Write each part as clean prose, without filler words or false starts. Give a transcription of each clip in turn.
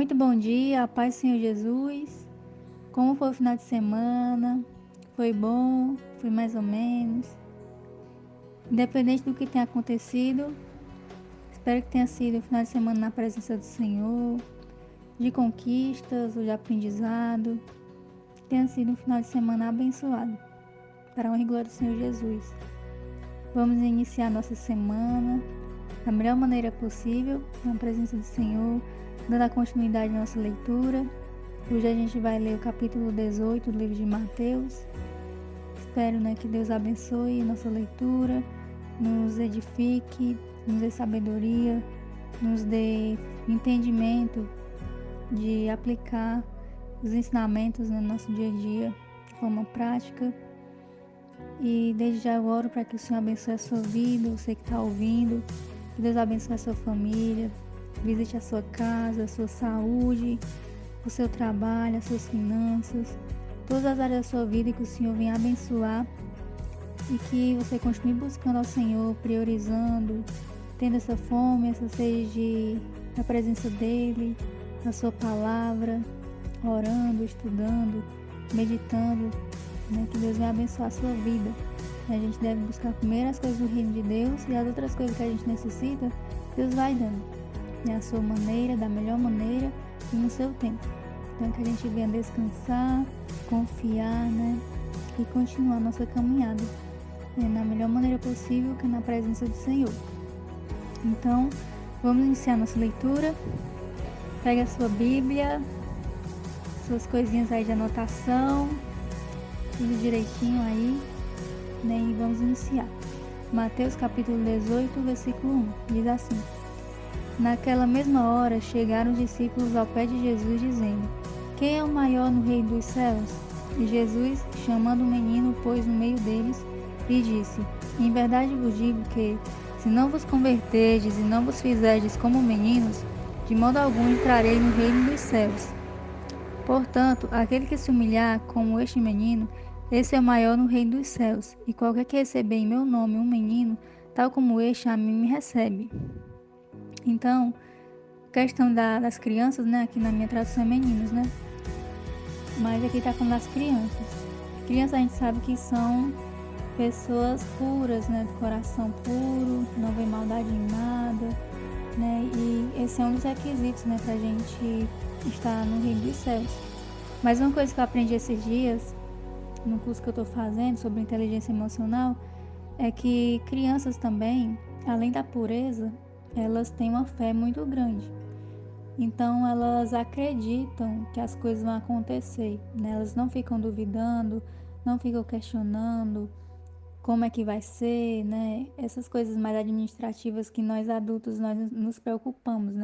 Muito bom dia, a paz do Senhor Jesus. Como foi o final de semana? Foi bom? Foi mais ou menos? Independente do que tenha acontecido, espero que tenha sido um final de semana na presença do Senhor, de conquistas ou de aprendizado. Tenha sido um final de semana abençoado, para a honra e glória do Senhor Jesus. Vamos iniciar nossa semana da melhor maneira possível, na presença do Senhor, dando a continuidade à nossa leitura. Hoje a gente vai ler o capítulo 18 do livro de Mateus. Espero que Deus abençoe nossa leitura, nos edifique, nos dê sabedoria, nos dê entendimento de aplicar os ensinamentos no nosso dia a dia de forma prática. E desde já eu oro para que o Senhor abençoe a sua vida, você que está ouvindo, que Deus abençoe a sua família, visite a sua casa, a sua saúde, o seu trabalho, as suas finanças, todas as áreas da sua vida, e que o Senhor venha abençoar e que você continue buscando ao Senhor, priorizando, tendo essa fome, essa sede da presença dEle, da sua palavra, orando, estudando, meditando, que Deus venha abençoar a sua vida. A gente deve buscar primeiro as coisas do reino de Deus, e as outras coisas que a gente necessita, Deus vai dando, a sua maneira, da melhor maneira e no seu tempo. Então que a gente venha descansar, confiar, e continuar a nossa caminhada na melhor maneira possível, que é na presença do Senhor. Então, vamos iniciar nossa leitura. Pega a sua Bíblia, suas coisinhas aí de anotação, tudo direitinho aí, e vamos iniciar. Mateus capítulo 18, versículo 1, diz assim: Naquela mesma hora chegaram os discípulos ao pé de Jesus, dizendo: Quem é o maior no reino dos céus? E Jesus, chamando o menino, pôs no meio deles e disse: Em verdade vos digo que, se não vos converterdes e não vos fizerdes como meninos, de modo algum entrarei no reino dos céus. Portanto, aquele que se humilhar como este menino, esse é o maior no reino dos céus. E qualquer que receber em meu nome um menino, tal como este, a mim me recebe. Então, questão das crianças, aqui na minha tradução é meninos, mas aqui está falando das crianças. Crianças a gente sabe que são pessoas puras, de coração puro, não vê maldade em nada, e esse é um dos requisitos, para a gente estar no reino dos céus. Mas uma coisa que eu aprendi esses dias, no curso que eu estou fazendo sobre inteligência emocional, é que crianças também, além da pureza, elas têm uma fé muito grande. Então elas acreditam que as coisas vão acontecer, Elas não ficam duvidando, não ficam questionando como é que vai ser, Essas coisas mais administrativas que nós adultos nós nos preocupamos,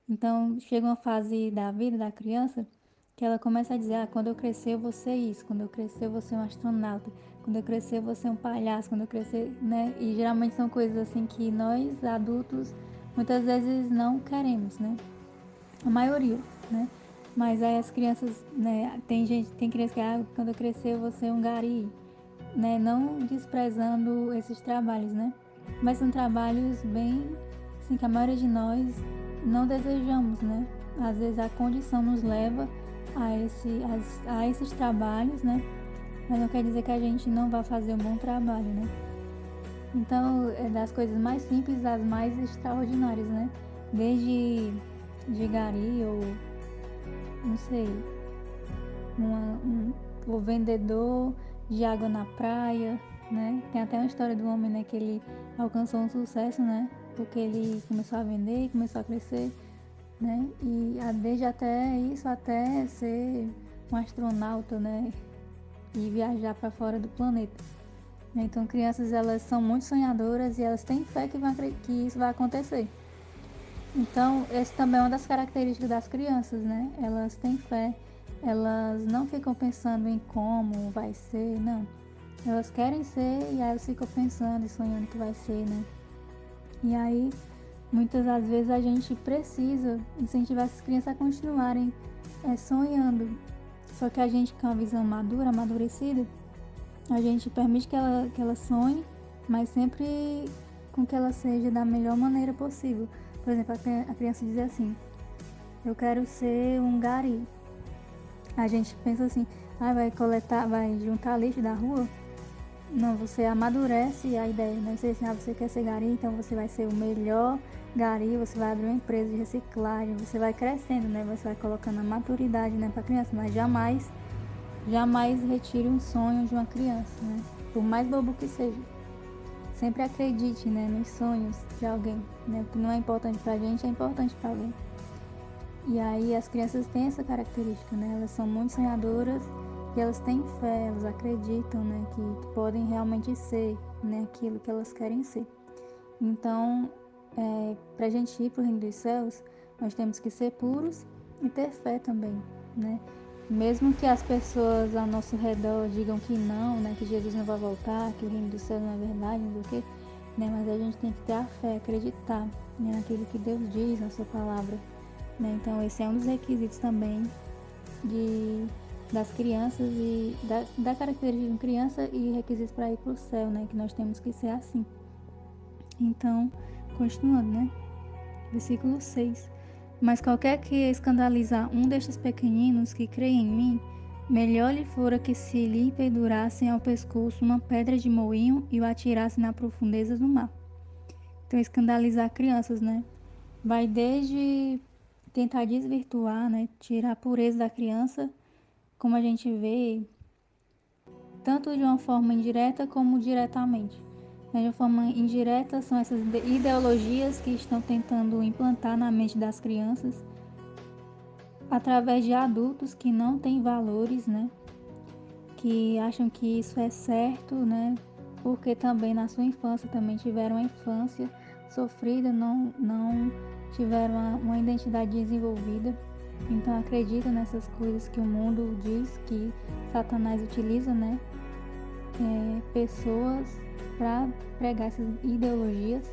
Então chega uma fase da vida da criança que ela começa a dizer: quando eu crescer eu vou ser isso, quando eu crescer eu vou ser um astronauta, quando eu crescer eu vou ser um palhaço, quando eu crescer, E geralmente são coisas assim que nós adultos muitas vezes não queremos, A maioria, Mas aí as crianças, tem criança que, quando eu crescer eu vou ser um gari, Não desprezando esses trabalhos, Mas são trabalhos bem, assim, que a maioria de nós não desejamos, Às vezes a condição nos leva a esses trabalhos, Mas não quer dizer que a gente não vá fazer um bom trabalho, Então, é das coisas mais simples às mais extraordinárias, Desde de gari ou, não sei, o vendedor de água na praia, Tem até uma história do homem, que ele alcançou um sucesso, Porque ele começou a vender e começou a crescer, E desde até isso, até ser um astronauta, E viajar para fora do planeta. Então, crianças, elas são muito sonhadoras e elas têm fé que isso vai acontecer. Então, essa também é uma das características das crianças, Elas têm fé, elas não ficam pensando em como vai ser, não. Elas querem ser e aí elas ficam pensando e sonhando que vai ser, E aí, muitas das vezes a gente precisa incentivar essas crianças a continuarem sonhando. Só que a gente, com a visão madura, amadurecida, a gente permite que ela sonhe, mas sempre com que ela seja da melhor maneira possível. Por exemplo, a criança diz assim: eu quero ser um gari. A gente pensa assim, vai juntar lixo da rua? Não, você amadurece a ideia, né? Você quer ser gari, então você vai ser o melhor gari, você vai abrir uma empresa de reciclagem, você vai crescendo, né? Você vai colocando a maturidade, né, para criança, mas jamais retire um sonho de uma criança, né? Por mais bobo que seja. Sempre acredite, né, nos sonhos de alguém, né? O que não é importante pra gente é importante pra alguém. E aí as crianças têm essa característica, né? Elas são muito sonhadoras e elas têm fé, elas acreditam, né, que podem realmente ser, né, aquilo que elas querem ser. Então, pra gente ir pro reino dos céus, nós temos que ser puros e ter fé também, né? Mesmo que as pessoas ao nosso redor digam que não, né, que Jesus não vai voltar, que o reino dos céus não é verdade, não sei o quê, né, mas a gente tem que ter a fé, acreditar, né, naquilo que Deus diz na sua palavra, né? Então esse é um dos requisitos também das crianças e da característica de criança e requisitos para ir para o céu, né, que nós temos que ser assim. Então, continuando, né? Versículo 6. Mas qualquer que escandalizar um destes pequeninos que creem em mim, melhor lhe fora que se lhe pendurassem ao pescoço uma pedra de moinho e o atirassem na profundeza do mar. Então, escandalizar crianças, né? Vai desde tentar desvirtuar, né? Tirar a pureza da criança, como a gente vê, tanto de uma forma indireta como diretamente. De uma forma indireta, são essas ideologias que estão tentando implantar na mente das crianças através de adultos que não têm valores, né? Que acham que isso é certo, né? Porque também na sua infância também tiveram uma infância sofrida, não tiveram uma identidade desenvolvida. Então acreditam nessas coisas que o mundo diz, que Satanás utiliza, né? Pessoas para pregar essas ideologias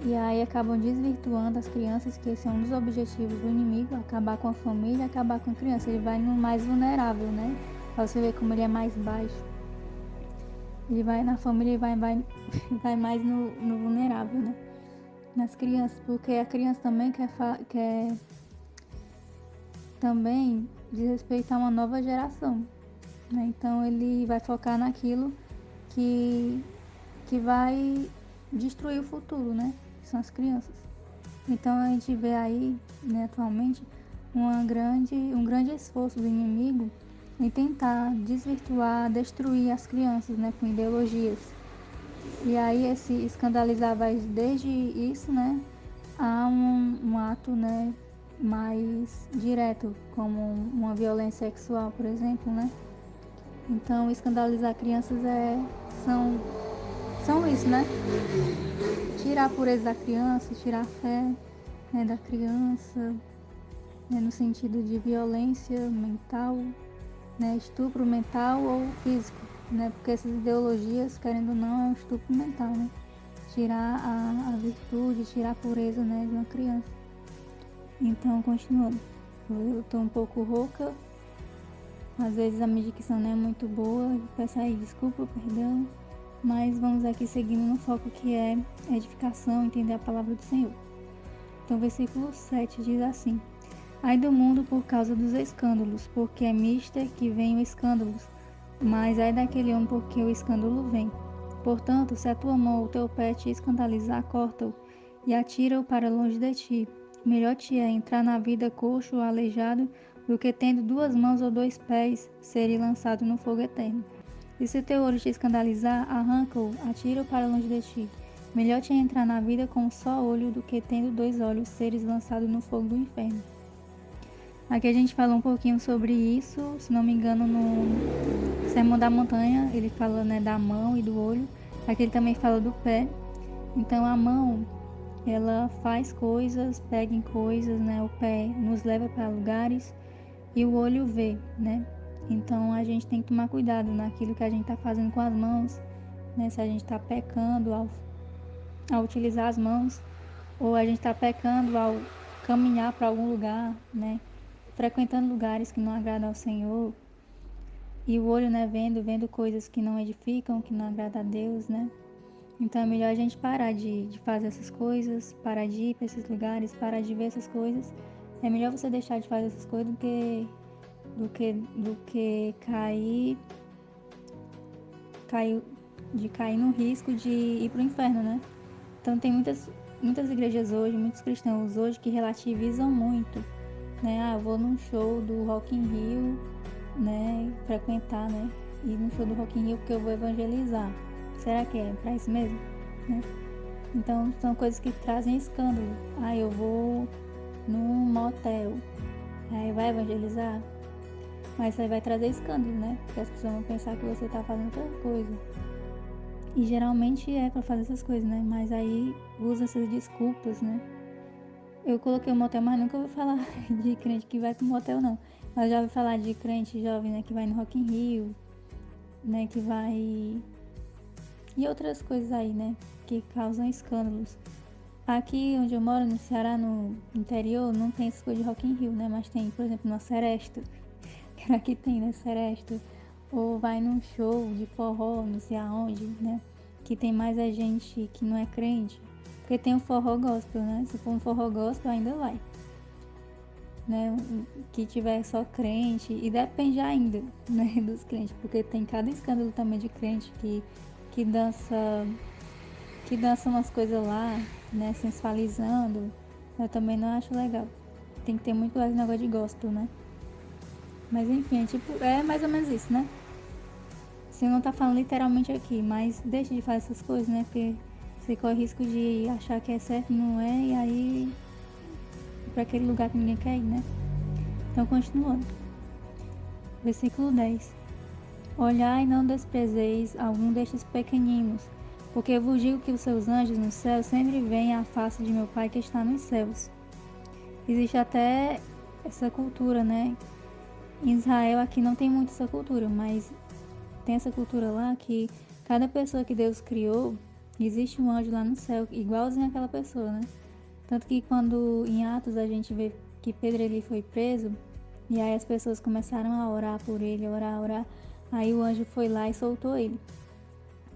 e aí acabam desvirtuando as crianças, que esse é um dos objetivos do inimigo, acabar com a família, acabar com a criança. Ele vai no mais vulnerável, né? Pra você ver como ele é mais baixo. Ele vai na família e vai mais no vulnerável, né? Nas crianças, porque a criança também quer também desrespeitar uma nova geração, né? Então ele vai focar naquilo que vai destruir o futuro, né? Que são as crianças. Então a gente vê aí, né, atualmente, um grande esforço do inimigo em tentar desvirtuar, destruir as crianças, né, com ideologias. E aí esse escandalizar vai desde isso, né, a um ato, né, mais direto, como uma violência sexual, por exemplo, né? Então escandalizar crianças são isso, né? Tirar a pureza da criança, tirar a fé, né, da criança, né, no sentido de violência mental, né, estupro mental ou físico, né, porque essas ideologias, querendo ou não, é um estupro mental, né? Tirar a virtude, tirar a pureza, né, de uma criança. Então, continuando, eu tô um pouco rouca, às vezes a minha dicção não é muito boa, peço aí desculpa, perdão, mas vamos aqui seguindo no foco que é edificação, entender a palavra do Senhor. Então, versículo 7 diz assim: Ai do mundo por causa dos escândalos, porque é mister que vem o escândalos, mas ai daquele homem porque o escândalo vem. Portanto, se a tua mão ou teu pé te escandalizar, corta-o e atira-o para longe de ti. Melhor te é entrar na vida coxo ou aleijado do que tendo 2 mãos ou 2 pés serem lançado no fogo eterno. E se teu olho te escandalizar, arranca-o, atira-o para longe de ti. Melhor te é entrar na vida com um só olho do que tendo 2 olhos seres lançado no fogo do inferno. Aqui a gente fala um pouquinho sobre isso, se não me engano, no Sermão da Montanha, ele fala, né, da mão e do olho. Aqui ele também fala do pé. Então a mão, ela faz coisas, pega em coisas, né? O pé nos leva para lugares e o olho vê, né? Então a gente tem que tomar cuidado naquilo que a gente está fazendo com as mãos, né? Se a gente está pecando ao utilizar as mãos, ou a gente está pecando ao caminhar para algum lugar, né? Frequentando lugares que não agradam ao Senhor, e o olho, né, vendo coisas que não edificam, que não agradam a Deus, né? Então é melhor a gente parar de fazer essas coisas, parar de ir para esses lugares, parar de ver essas coisas É melhor você deixar de fazer essas coisas do que cair no risco de ir pro inferno, né? Então tem muitas igrejas hoje, muitos cristãos hoje que relativizam muito, né? Eu vou num show do Rock in Rio, né? Frequentar, né? Ir num show do Rock in Rio porque eu vou evangelizar. Será que é pra isso mesmo? Né? Então são coisas que trazem escândalo. Eu vou num motel, aí vai evangelizar, mas aí vai trazer escândalo, né? Porque as pessoas vão pensar que você tá fazendo outra coisa. E geralmente é pra fazer essas coisas, né? Mas aí usa essas desculpas, né? Eu coloquei o motel, mas nunca ouvi falar de crente que vai pro motel, não. Mas já ouvi falar de crente jovem, né? Que vai no Rock in Rio, né? Que vai... E outras coisas aí, né? Que causam escândalos. Aqui onde eu moro, no Ceará, no interior, não tem essas coisas de Rock in Rio, né? Mas tem, por exemplo, na Seresta. Que aqui tem, né? Seresta. Ou vai num show de forró, não sei aonde, né? Que tem mais a gente que não é crente. Porque tem o forró gospel, né? Se for um forró gospel, ainda vai. Né? Que tiver só crente. E depende ainda, né? Dos crentes. Porque tem cada escândalo também de crente que dança umas coisas lá, né? Sensualizando. Eu também não acho legal. Tem que ter muito cuidado com negócio de gospel, né? Mas enfim, é mais ou menos isso, né? Você não tá falando literalmente aqui, mas deixa de fazer essas coisas, né? Porque você corre risco de achar que é certo e não é, e aí para aquele lugar que ninguém quer ir, né? Então, continuando. Versículo 10. Olhai e não desprezeis algum destes pequeninos, porque eu vos digo que os seus anjos no céu sempre veem a face de meu Pai que está nos céus. Existe até essa cultura, né? Em Israel aqui não tem muito essa cultura, mas tem essa cultura lá que cada pessoa que Deus criou, existe um anjo lá no céu, igualzinho àquela pessoa, né? Tanto que quando em Atos a gente vê que Pedro ele foi preso, e aí as pessoas começaram a orar por ele, orar, aí o anjo foi lá e soltou ele.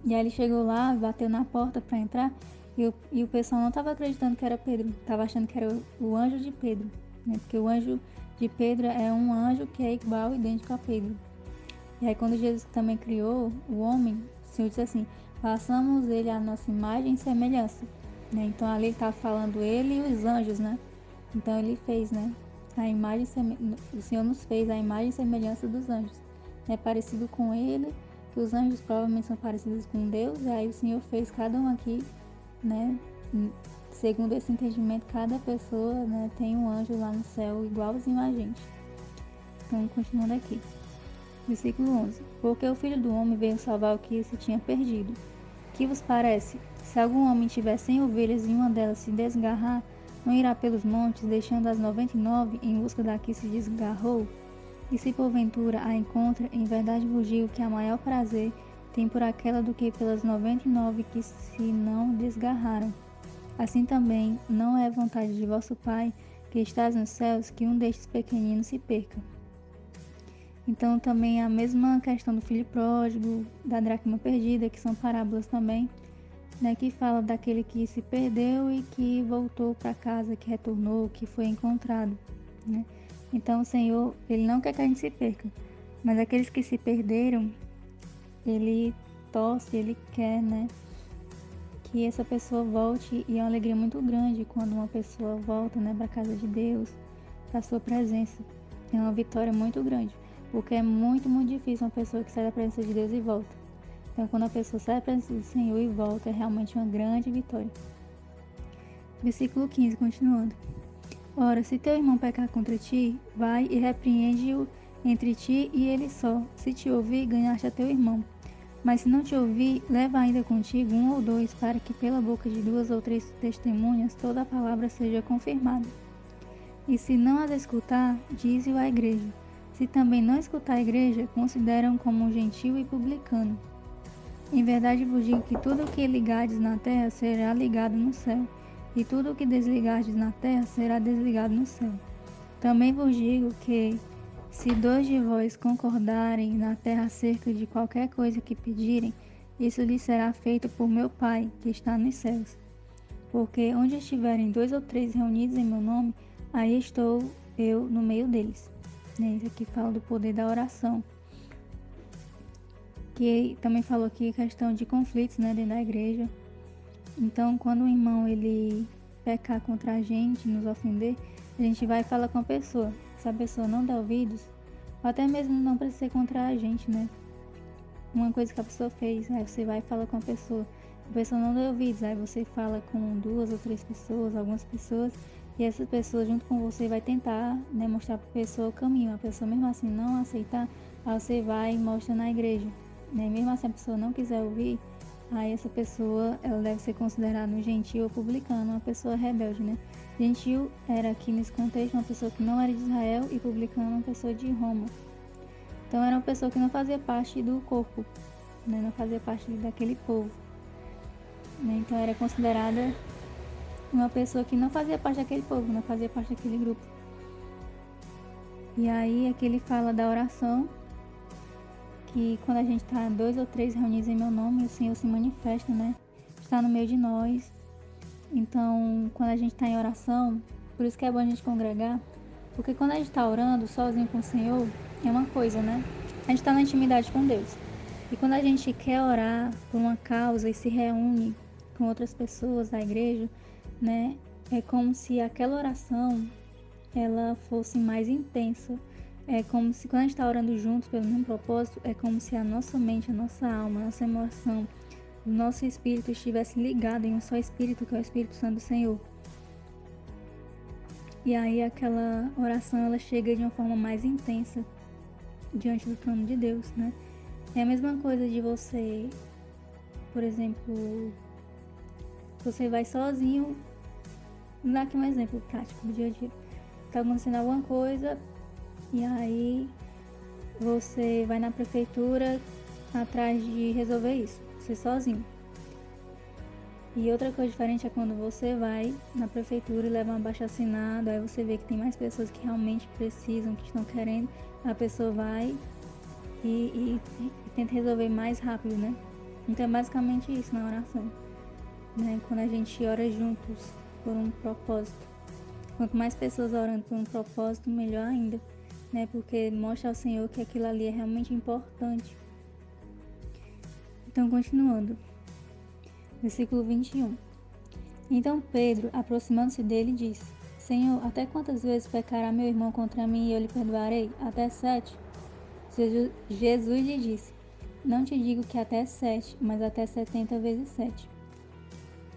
E aí ele chegou lá, bateu na porta para entrar, e o pessoal não estava acreditando que era Pedro, estava achando que era o anjo de Pedro, né? Porque o anjo de Pedro é um anjo que é igual, idêntico a Pedro. E aí quando Jesus também criou o homem, o Senhor disse assim, façamos ele a nossa imagem e semelhança. Né? Então ali ele estava falando ele e os anjos, né? Então ele fez, né? O Senhor nos fez a imagem e semelhança dos anjos. É parecido com ele, que os anjos provavelmente são parecidos com Deus, e aí o Senhor fez cada um aqui, né? Segundo esse entendimento, cada pessoa, né, tem um anjo lá no céu igualzinho a gente. Então, continuando aqui. Versículo 11. Porque o Filho do Homem veio salvar o que se tinha perdido. Que vos parece? Se algum homem tiver 100 ovelhas e uma delas se desgarrar, não irá pelos montes, deixando as 99 em busca da que se desgarrou? E se porventura a encontra, em verdade vos digo que há maior prazer tem por aquela do que pelas 99 que se não desgarraram. Assim também não é vontade de vosso Pai, que estás nos céus, que um destes pequeninos se perca. Então também a mesma questão do filho pródigo, da dracma perdida, que são parábolas também, né, que fala daquele que se perdeu e que voltou para casa, que retornou, que foi encontrado, né? Então o Senhor, Ele não quer que a gente se perca, mas aqueles que se perderam, Ele torce, Ele quer, né, que essa pessoa volte, e é uma alegria muito grande quando uma pessoa volta, né, para a casa de Deus, para a sua presença. É uma vitória muito grande. Porque é muito, muito difícil uma pessoa que sai da presença de Deus e volta. Então, quando a pessoa sai da presença do Senhor e volta, é realmente uma grande vitória. Versículo 15, continuando. Ora, se teu irmão pecar contra ti, vai e repreende-o entre ti e ele só. Se te ouvir, ganhaste a teu irmão. Mas se não te ouvir, leva ainda contigo 1 ou 2, para que pela boca de 2 ou 3 testemunhas toda a palavra seja confirmada. E se não as escutar, dize-o à igreja. Se também não escutar a igreja, consideram como um gentil e publicano. Em verdade vos digo que tudo o que ligardes na terra será ligado no céu, e tudo o que desligardes na terra será desligado no céu. Também vos digo que, se 2 de vós concordarem na terra acerca de qualquer coisa que pedirem, isso lhes será feito por meu Pai, que está nos céus. Porque onde estiverem 2 ou 3 reunidos em meu nome, aí estou eu no meio deles. Isso aqui fala do poder da oração. Que também falou aqui questão de conflitos, né, dentro da igreja. Então, quando o irmão ele pecar contra a gente, nos ofender, a gente vai e fala com a pessoa. Se a pessoa não dá ouvidos, ou até mesmo não precisa ser contra a gente, né? Uma coisa que a pessoa fez, aí você vai e fala com a pessoa não deu ouvidos, aí você fala com 2 ou 3 pessoas, algumas pessoas, e essa pessoa junto com você vai tentar, né, mostrar para a pessoa o caminho. A pessoa mesmo assim não aceitar, aí você vai e mostra na igreja, né? Mesmo assim a pessoa não quiser ouvir, aí essa pessoa ela deve ser considerada um gentil ou publicano, uma pessoa rebelde, né? Gentil era aqui nesse contexto uma pessoa que não era de Israel e publicano uma pessoa de Roma. Então era uma pessoa que não fazia parte do corpo, né? Não fazia parte daquele povo, né? Então era considerada uma pessoa que não fazia parte daquele povo, não fazia parte daquele grupo. E aí aqui ele fala da oração, que quando a gente está 2 ou 3 reunidos em meu nome, o Senhor se manifesta, né? Está no meio de nós. Então, quando a gente está em oração, por isso que é bom a gente congregar, porque quando a gente está orando sozinho com o Senhor, é uma coisa, né? A gente está na intimidade com Deus. E quando a gente quer orar por uma causa e se reúne com outras pessoas da igreja, né? É como se aquela oração ela fosse mais intensa. É como se quando a gente está orando juntos pelo mesmo propósito, é como se a nossa mente, a nossa alma, a nossa emoção, o nosso espírito estivesse ligado em um só espírito, que é o Espírito Santo do Senhor. E aí aquela oração ela chega de uma forma mais intensa diante do trono de Deus, né? É a mesma coisa de você, por exemplo, você vai sozinho, vou dar aqui um exemplo prático do dia a dia. Tá acontecendo alguma coisa e aí você vai na prefeitura atrás de resolver isso, você sozinho. E outra coisa diferente é quando você vai na prefeitura e leva um abaixo-assinado, aí você vê que tem mais pessoas que realmente precisam, que estão querendo, a pessoa vai e tenta resolver mais rápido, né? Então é basicamente isso na oração, né? Quando a gente ora juntos por um propósito. Quanto mais pessoas orando por um propósito, melhor ainda, né? Porque mostra ao Senhor que aquilo ali é realmente importante. Então, continuando. Versículo 21. Então Pedro, aproximando-se dele, disse: Senhor, até quantas vezes pecará meu irmão contra mim e eu lhe perdoarei? Até 7? Jesus lhe disse: Não te digo que até 7, mas até 70 vezes 7.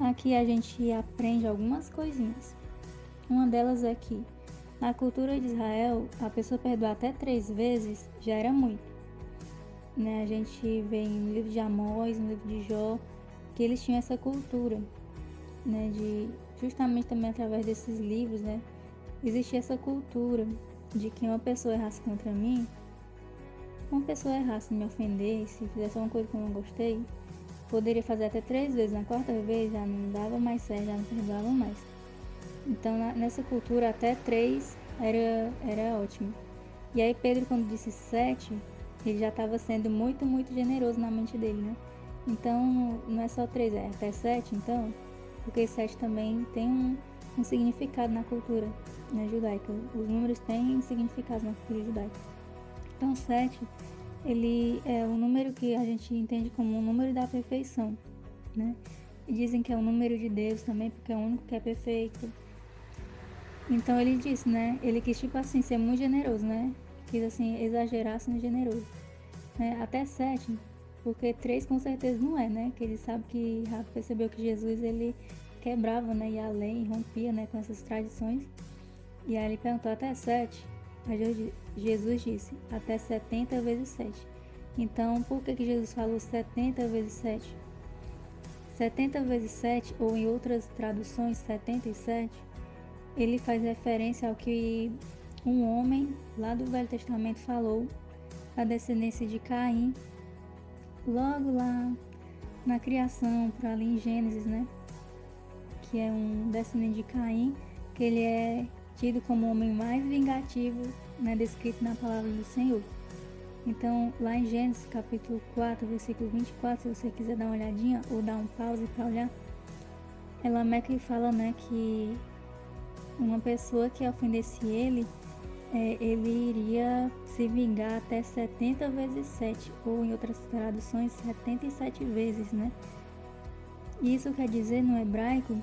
Aqui a gente aprende algumas coisinhas. Uma delas é que, na cultura de Israel, a pessoa perdoar até 3 vezes já era muito, né? A gente vê no livro de Amós, no livro de Jó, que eles tinham essa cultura, né? De, justamente também através desses livros, né? Existia essa cultura de que uma pessoa errasse contra mim, uma pessoa errasse me ofender, se fizesse alguma coisa que eu não gostei, poderia fazer até 3 vezes. Na 4ª vez já não dava mais certo, já não perdoava mais. Então, nessa cultura, até 3 era ótimo. E aí, Pedro, quando disse 7, ele já estava sendo muito, muito generoso na mente dele, né? Então, não é só 3, é até 7, então, porque 7 também tem um significado na cultura, né, judaica. Os números têm significado na cultura judaica. Então, 7, ele é o número que a gente entende como o número da perfeição, né? E dizem que é o número de Deus também, porque é o único que é perfeito. Então ele disse, né? Ele quis, tipo assim, ser muito generoso, né? Quis, assim, exagerar sendo generoso, né? Até 7, porque 3 com certeza não é, né? Que ele sabe que Rafa percebeu que Jesus, ele quebrava, né? E a lei rompia, né? Com essas tradições. E aí ele perguntou até 7. Aí Jesus disse, até 70 vezes 7. Então, por que Jesus falou 70 vezes 7? 70 vezes 7, ou em outras traduções, 77, ele faz referência ao que um homem lá do Velho Testamento falou, a descendência de Caim, logo lá na criação, por ali em Gênesis, né? Que é um descendente de Caim, que ele é tido como o homem mais vingativo, né, descrito na palavra do Senhor. Então, lá em Gênesis capítulo 4, versículo 24, se você quiser dar uma olhadinha ou dar um pause para olhar, Lameque fala, né, que uma pessoa que ofendesse ele, ele iria se vingar até 70 vezes 7, ou em outras traduções, 77 vezes, né? Isso quer dizer, no hebraico,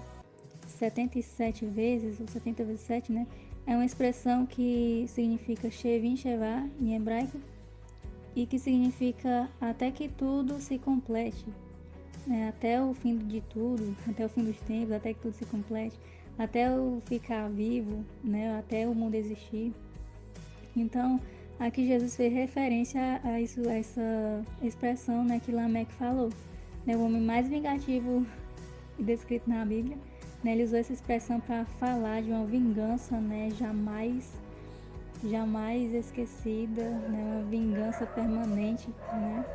77 vezes, ou 70 vezes 7, né? É uma expressão que significa Shevin Shevá, em hebraico, e que significa até que tudo se complete, né? Até o fim de tudo, até o fim dos tempos, até que tudo se complete, até eu ficar vivo, né? Até o mundo existir. Então, aqui Jesus fez referência a isso, a essa expressão, né, que Lameque falou, né? O homem mais vingativo descrito na Bíblia, né? Ele usou essa expressão para falar de uma vingança, né, jamais esquecida, né, uma vingança permanente, né?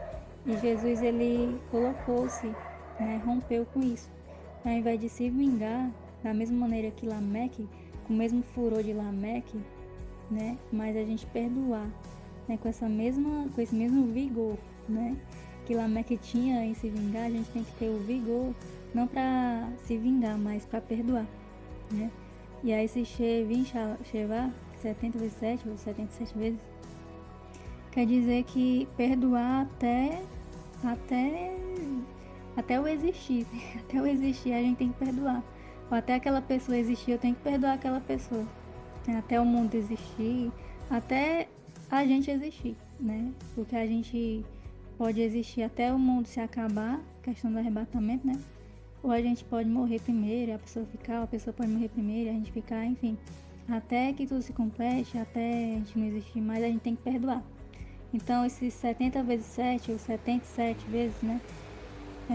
E Jesus, ele colocou-se, né, rompeu com isso. Ao invés de se vingar da mesma maneira que Lameque, com o mesmo furor de Lameque, né, mas a gente perdoar, né, com esse mesmo vigor, né, que Lameque tinha em se vingar, a gente tem que ter o vigor não para se vingar, mas para perdoar, né? E aí esse Shevin Shevá, 70 vezes 7 ou 77 vezes, quer dizer que perdoar até o existir. Até o existir a gente tem que perdoar. Ou até aquela pessoa existir, eu tenho que perdoar aquela pessoa. Até o mundo existir, até a gente existir, né? Porque a gente pode existir até o mundo se acabar, questão do arrebatamento, né? Ou a gente pode morrer primeiro, a pessoa pode morrer primeiro, a gente ficar, enfim. Até que tudo se complete, até a gente não existir mais, a gente tem que perdoar. Então, esses 70 vezes 7 ou 77 vezes, né?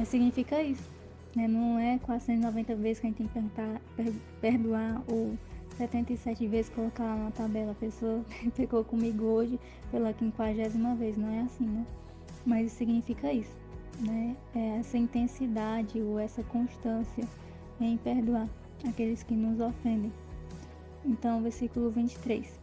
Significa isso, né? Não é 490 vezes que a gente tem que perdoar, ou 77 vezes colocar lá na tabela, a pessoa ficou comigo hoje pela 50ª vez, não é assim, né? Mas significa isso, né? É essa intensidade ou essa constância em perdoar aqueles que nos ofendem. Então, versículo 23.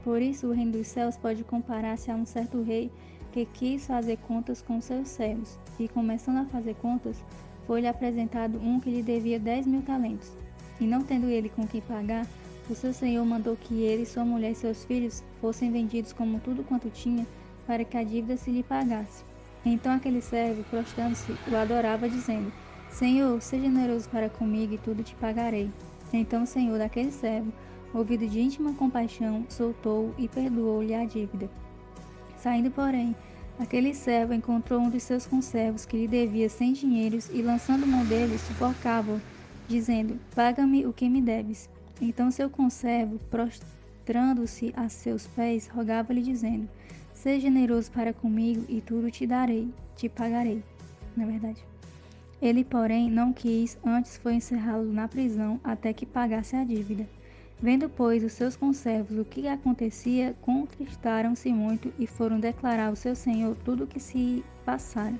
Por isso, o reino dos céus pode comparar-se a um certo rei que quis fazer contas com seus servos, e começando a fazer contas, foi-lhe apresentado um que lhe devia 10.000 talentos. E não tendo ele com quem pagar, o seu senhor mandou que ele, sua mulher e seus filhos fossem vendidos como tudo quanto tinha, para que a dívida se lhe pagasse. Então aquele servo, prostrando-se, o adorava, dizendo: Senhor, seja generoso para comigo e tudo te pagarei. Então o senhor daquele servo, movido de íntima compaixão, soltou-o e perdoou-lhe a dívida. Saindo, porém, aquele servo encontrou um dos seus conservos que lhe devia 100 dinheiros e, lançando mão dele, sufocava-o, dizendo: Paga-me o que me deves. Então seu conservo, prostrando-se a seus pés, rogava-lhe, dizendo: Seja generoso para comigo e tudo te pagarei. Na verdade. Ele, porém, não quis, antes foi encerrá-lo na prisão até que pagasse a dívida. Vendo, pois, os seus conservos o que acontecia, contristaram-se muito e foram declarar ao seu senhor tudo o que se passara.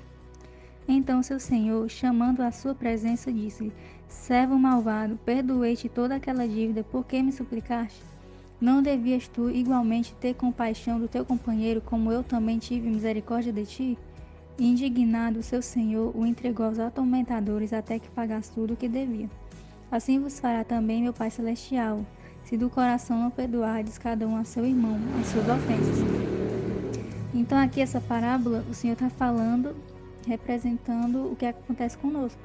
Então seu senhor, chamando à sua presença, disse-lhe: Servo malvado, perdoei-te toda aquela dívida, por que me suplicaste? Não devias tu igualmente ter compaixão do teu companheiro, como eu também tive misericórdia de ti? Indignado, seu senhor o entregou aos atormentadores até que pagasse tudo o que devia. Assim vos fará também meu Pai Celestial, se do coração não perdoardes cada um a seu irmão as suas ofensas. Então aqui essa parábola, o Senhor está falando, representando o que acontece conosco.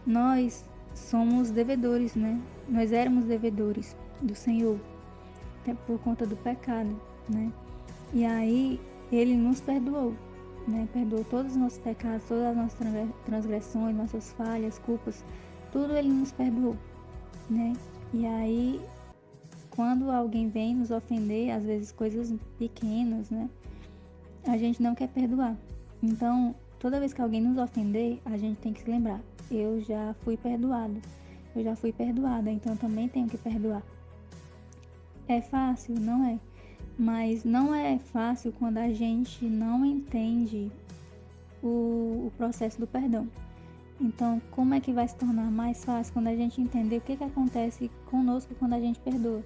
Nós somos devedores, né? Nós éramos devedores do Senhor, até por conta do pecado, né? E aí Ele nos perdoou, né? Perdoou todos os nossos pecados, todas as nossas transgressões, nossas falhas, culpas, tudo Ele nos perdoou, né? E aí, quando alguém vem nos ofender, às vezes coisas pequenas, né? A gente não quer perdoar. Então, toda vez que alguém nos ofender, a gente tem que se lembrar: eu já fui perdoado, eu já fui perdoada, então também tenho que perdoar. É fácil? Não é. Mas não é fácil quando a gente não entende o processo do perdão. Então, como é que vai se tornar mais fácil? Quando a gente entender o que acontece conosco quando a gente perdoa,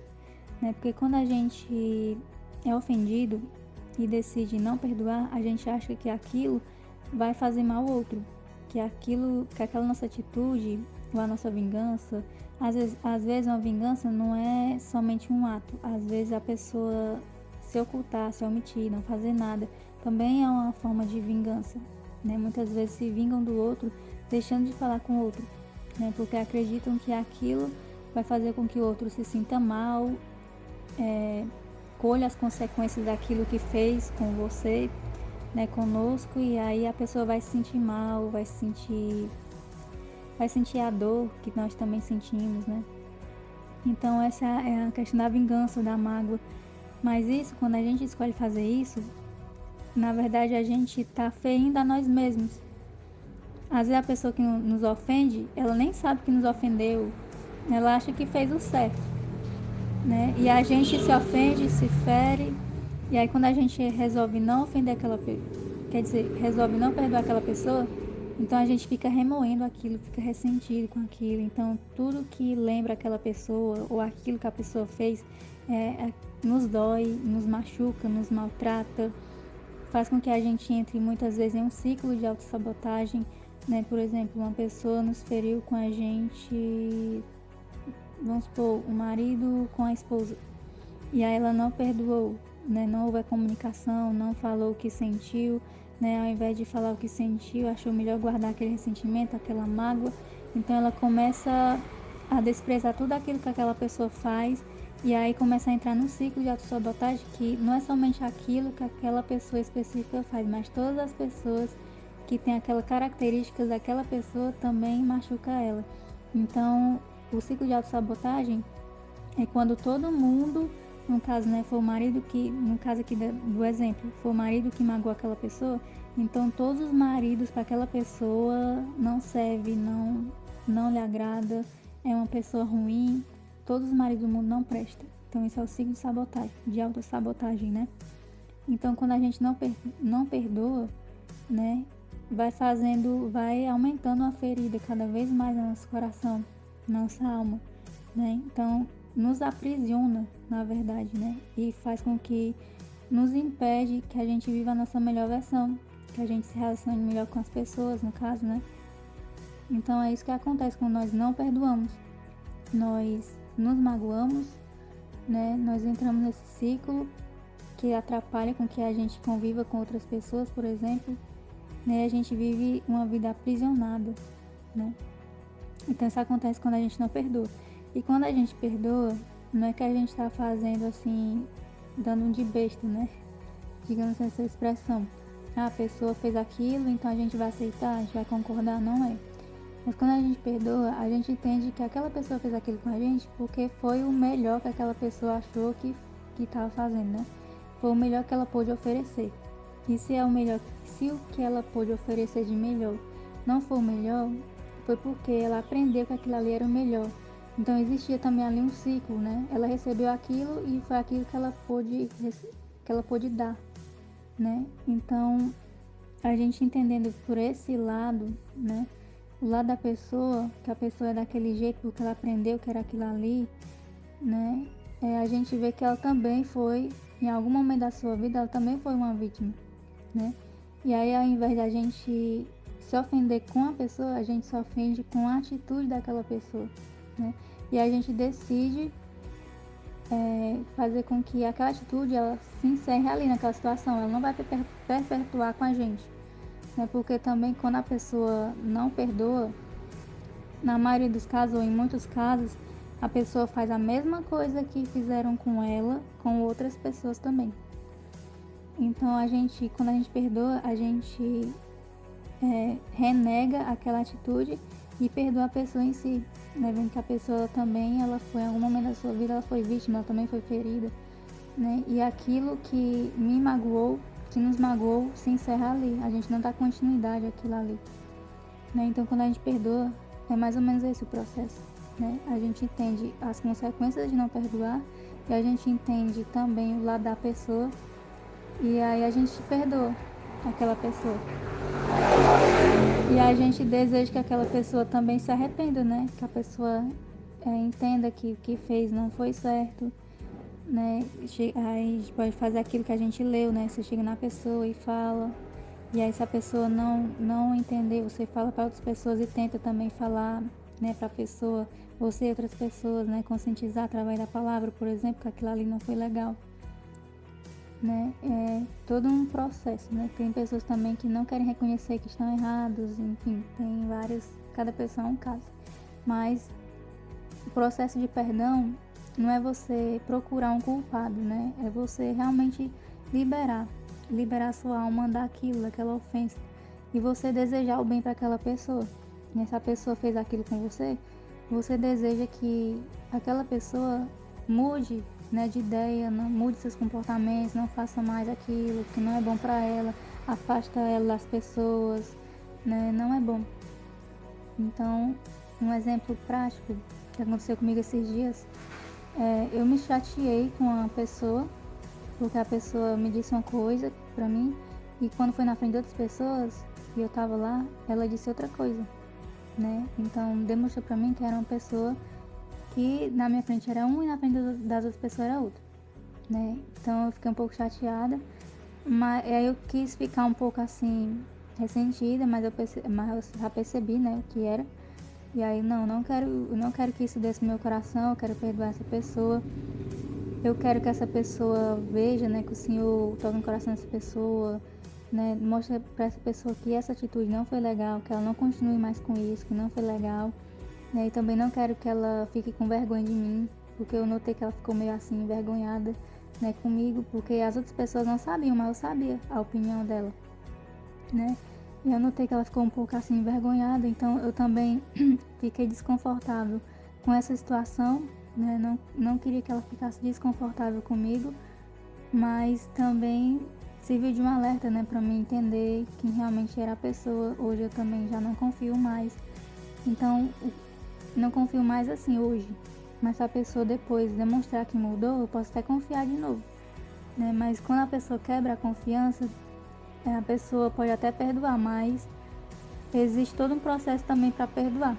né? Porque quando a gente é ofendido e decide não perdoar, a gente acha que aquilo vai fazer mal ao outro, que aquela nossa atitude ou a nossa vingança, às vezes uma vingança não é somente um ato. Às vezes a pessoa se ocultar, se omitir, não fazer nada, também é uma forma de vingança, né? Muitas vezes se vingam do outro, deixando de falar com o outro, né? Porque acreditam que aquilo vai fazer com que o outro se sinta mal, colha as consequências daquilo que fez com você, né, conosco, e aí a pessoa vai se sentir mal, vai sentir a dor que nós também sentimos, né? Então essa é a questão da vingança, da mágoa. Mas isso, quando a gente escolhe fazer isso, na verdade a gente está ferindo a nós mesmos. Às vezes a pessoa que nos ofende, ela nem sabe que nos ofendeu, ela acha que fez o certo, né? E a gente se ofende, se fere, e aí quando a gente resolve não ofender aquela pessoa, quer dizer, resolve não perdoar aquela pessoa, então a gente fica remoendo aquilo, fica ressentido com aquilo. Então tudo que lembra aquela pessoa ou aquilo que a pessoa fez nos dói, nos machuca, nos maltrata, faz com que a gente entre muitas vezes em um ciclo de autossabotagem, né? Por exemplo, uma pessoa nos feriu com a gente, vamos supor, o marido com a esposa, e aí ela não perdoou, né? Não houve a comunicação, não falou o que sentiu, né? Ao invés de falar o que sentiu, achou melhor guardar aquele ressentimento, aquela mágoa. Então ela começa a desprezar tudo aquilo que aquela pessoa faz, e aí começa a entrar num ciclo de autossabotagem que não é somente aquilo que aquela pessoa específica faz, mas todas as pessoas que têm aquelas características daquela pessoa também machuca ela. Então o ciclo de autossabotagem é quando todo mundo, no caso, né, foi o marido que, no caso aqui do exemplo, foi o marido que magoou aquela pessoa, então todos os maridos para aquela pessoa não serve, não lhe agrada, é uma pessoa ruim, todos os maridos do mundo não prestam. Então isso é o ciclo de sabotagem, de autossabotagem, né? Então quando a gente não perdoa, né, vai aumentando a ferida cada vez mais no nosso coração, na nossa alma, né? Então nos aprisiona, na verdade, né? E faz com que nos impede que a gente viva a nossa melhor versão, que a gente se relacione melhor com as pessoas, no caso, né? Então é isso que acontece quando nós não perdoamos. Nós nos magoamos, né? Nós entramos nesse ciclo que atrapalha com que a gente conviva com outras pessoas, por exemplo, né? A gente vive uma vida aprisionada, né? Então isso acontece quando a gente não perdoa. E quando a gente perdoa, não é que a gente está fazendo assim, dando um de besta, né? Digamos essa expressão. A pessoa fez aquilo, então a gente vai aceitar, a gente vai concordar, não é. Mas quando a gente perdoa, a gente entende que aquela pessoa fez aquilo com a gente porque foi o melhor que aquela pessoa achou que estava fazendo, né? Foi o melhor que ela pôde oferecer. E se é o melhor, se o que ela pôde oferecer de melhor não for o melhor, foi porque ela aprendeu que aquilo ali era o melhor. Então existia também ali um ciclo, né? Ela recebeu aquilo e foi aquilo que ela pôde dar, né? Então a gente entendendo por esse lado, né? O lado da pessoa, que a pessoa é daquele jeito porque ela aprendeu que era aquilo ali, né? A gente vê que ela também foi, em algum momento da sua vida, ela também foi uma vítima, né? E aí ao invés da gente se ofender com a pessoa, a gente se ofende com a atitude daquela pessoa, né? E a gente decide fazer com que aquela atitude ela se encerre ali naquela situação, ela não vai perpetuar com a gente, né? Porque também quando a pessoa não perdoa, na maioria dos casos ou em muitos casos, a pessoa faz a mesma coisa que fizeram com ela, com outras pessoas também. Então quando a gente perdoa, a gente renega aquela atitude e perdoa a pessoa em si, né? Vendo que a pessoa também, ela foi em algum momento da sua vida, ela foi vítima, ela também foi ferida, né? E aquilo que me magoou, que nos magoou, se encerra ali, a gente não dá continuidade àquilo ali, né? Então quando a gente perdoa, é mais ou menos esse o processo, né? A gente entende as consequências de não perdoar e a gente entende também o lado da pessoa e aí a gente perdoa aquela pessoa. E a gente deseja que aquela pessoa também se arrependa, né? Que a pessoa entenda que o que fez não foi certo, né? Aí a gente pode fazer aquilo que a gente leu, né? Você chega na pessoa e fala, E aí, se a pessoa não entender, você fala para outras pessoas e tenta também falar, né, para a pessoa, você e outras pessoas, né, conscientizar através da palavra, por exemplo, que aquilo ali não foi legal, né? É todo um processo, né? Tem pessoas também que não querem reconhecer que estão errados, enfim, tem vários, cada pessoa é um caso. Mas o processo de perdão não é você procurar um culpado, né? É você realmente liberar sua alma daquela ofensa, e você desejar o bem para aquela pessoa. E se a pessoa fez aquilo com você, você deseja que aquela pessoa mude, né, de ideia, não mude seus comportamentos, não faça mais aquilo que não é bom para ela, afasta ela das pessoas, né? Não é bom. Então, um exemplo prático que aconteceu comigo esses dias, eu me chateei com uma pessoa, porque a pessoa me disse uma coisa pra mim, e quando foi na frente de outras pessoas, e eu tava lá, ela disse outra coisa, né? Então, demonstrou pra mim que era uma pessoa que na minha frente era um e na frente das outras pessoas era outra, né? Então, eu fiquei um pouco chateada, mas aí eu quis ficar um pouco assim, ressentida, mas eu já percebi, né, o que era. E aí, eu não quero que isso desça no meu coração, eu quero perdoar essa pessoa. Eu quero que essa pessoa veja, né, que o Senhor toca no coração dessa pessoa, né, mostra para essa pessoa que essa atitude não foi legal, que ela não continue mais com isso, que não foi legal, né, e também não quero que ela fique com vergonha de mim, porque eu notei que ela ficou meio assim, envergonhada, né, comigo, porque as outras pessoas não sabiam, mas eu sabia a opinião dela, né. E eu notei que ela ficou um pouco assim envergonhada, então eu também fiquei desconfortável com essa situação, né? Não queria que ela ficasse desconfortável comigo, mas também serviu de um alerta, né, para mim entender quem realmente era a pessoa. Hoje eu também já não confio mais. Então, não confio mais assim hoje, mas se a pessoa depois demonstrar que mudou, eu posso até confiar de novo, né? Mas quando a pessoa quebra a confiança, a pessoa pode até perdoar, mas existe todo um processo também para perdoar,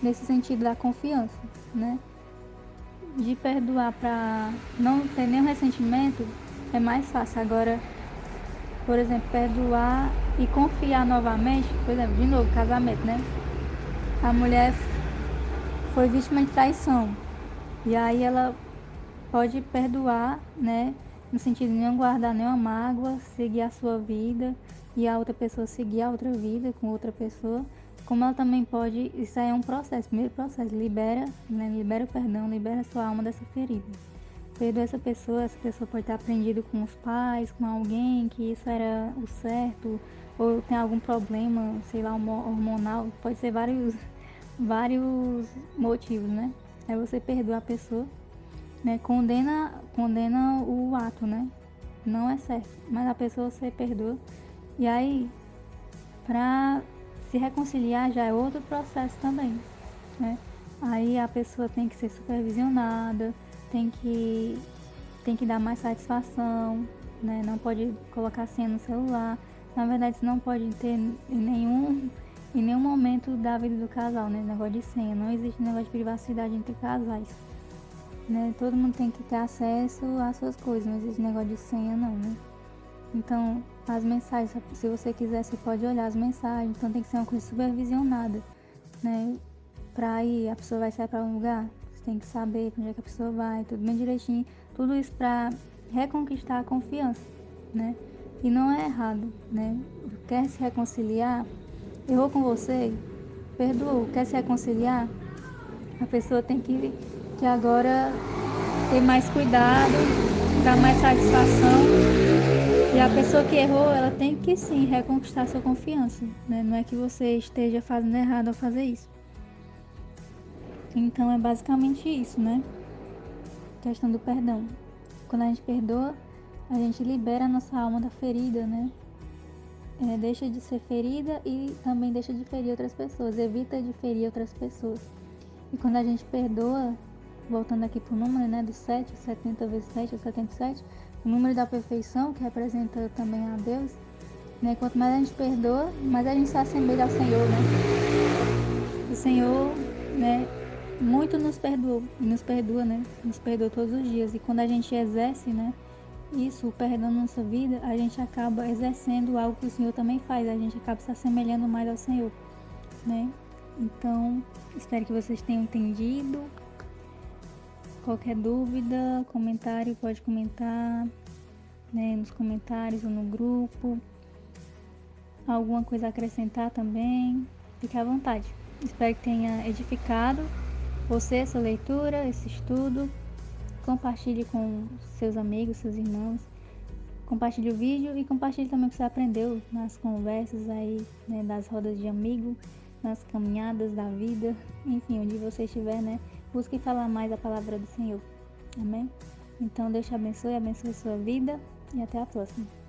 nesse sentido da confiança, né? De perdoar para não ter nenhum ressentimento é mais fácil. Agora, por exemplo, perdoar e confiar novamente, por exemplo, de novo, casamento, né? A mulher foi vítima de traição, e aí ela pode perdoar, né? No sentido de não guardar nenhuma mágoa, seguir a sua vida e a outra pessoa seguir a outra vida com outra pessoa. Como ela também pode, isso aí é um processo, primeiro processo, libera, né? Libera o perdão, libera a sua alma dessa ferida. Perdoa essa pessoa pode ter aprendido com os pais, com alguém, que isso era o certo, ou tem algum problema, sei lá, hormonal, pode ser vários motivos, né? Aí você perdoa a pessoa, né? Condena o ato, né? Não é certo, mas a pessoa você perdoa. E aí, pra se reconciliar já é outro processo também, né? Aí a pessoa tem que ser supervisionada, tem que dar mais satisfação, né? Não pode colocar senha no celular. Na verdade, isso não pode ter em nenhum momento da vida do casal, né? Negócio de senha. Não existe negócio de privacidade entre casais, né? Todo mundo tem que ter acesso às suas coisas, não existe negócio de senha não, né? Então, as mensagens, se você quiser, você pode olhar as mensagens, então tem que ser uma coisa supervisionada, né? Pra ir, a pessoa vai sair pra um lugar, você tem que saber pra onde é que a pessoa vai, tudo bem direitinho, tudo isso pra reconquistar a confiança, né? E não é errado, né? Quer se reconciliar, errou com você, perdoou, quer se reconciliar, a pessoa tem que agora ter mais cuidado, dar mais satisfação. E a pessoa que errou, ela tem que sim reconquistar sua confiança, né? Não é que você esteja fazendo errado ao fazer isso. Então é basicamente isso, né? Questão do perdão. Quando a gente perdoa, a gente libera a nossa alma da ferida, né? Deixa de ser ferida e também deixa de ferir outras pessoas, evita de ferir outras pessoas. E quando a gente perdoa, voltando aqui pro número, né, do 7, 70 vezes 7, 77, o número da perfeição, que representa também a Deus, né? Quanto mais a gente perdoa, mais a gente se assemelha ao Senhor, né? O Senhor, né, muito nos perdoa, né? Nos perdoa todos os dias. E quando a gente exerce, né, isso, o perdão na nossa vida, a gente acaba exercendo algo que o Senhor também faz, a gente acaba se assemelhando mais ao Senhor, né? Então, espero que vocês tenham entendido. Qualquer dúvida, comentário, pode comentar, né, nos comentários ou no grupo. Alguma coisa a acrescentar também, fique à vontade. Espero que tenha edificado você essa leitura, esse estudo. Compartilhe com seus amigos, seus irmãos. Compartilhe o vídeo e compartilhe também o que você aprendeu nas conversas aí, né, das rodas de amigo, nas caminhadas da vida, enfim, onde você estiver, né? Busque falar mais a palavra do Senhor. Amém? Então, Deus te abençoe a sua vida e até a próxima.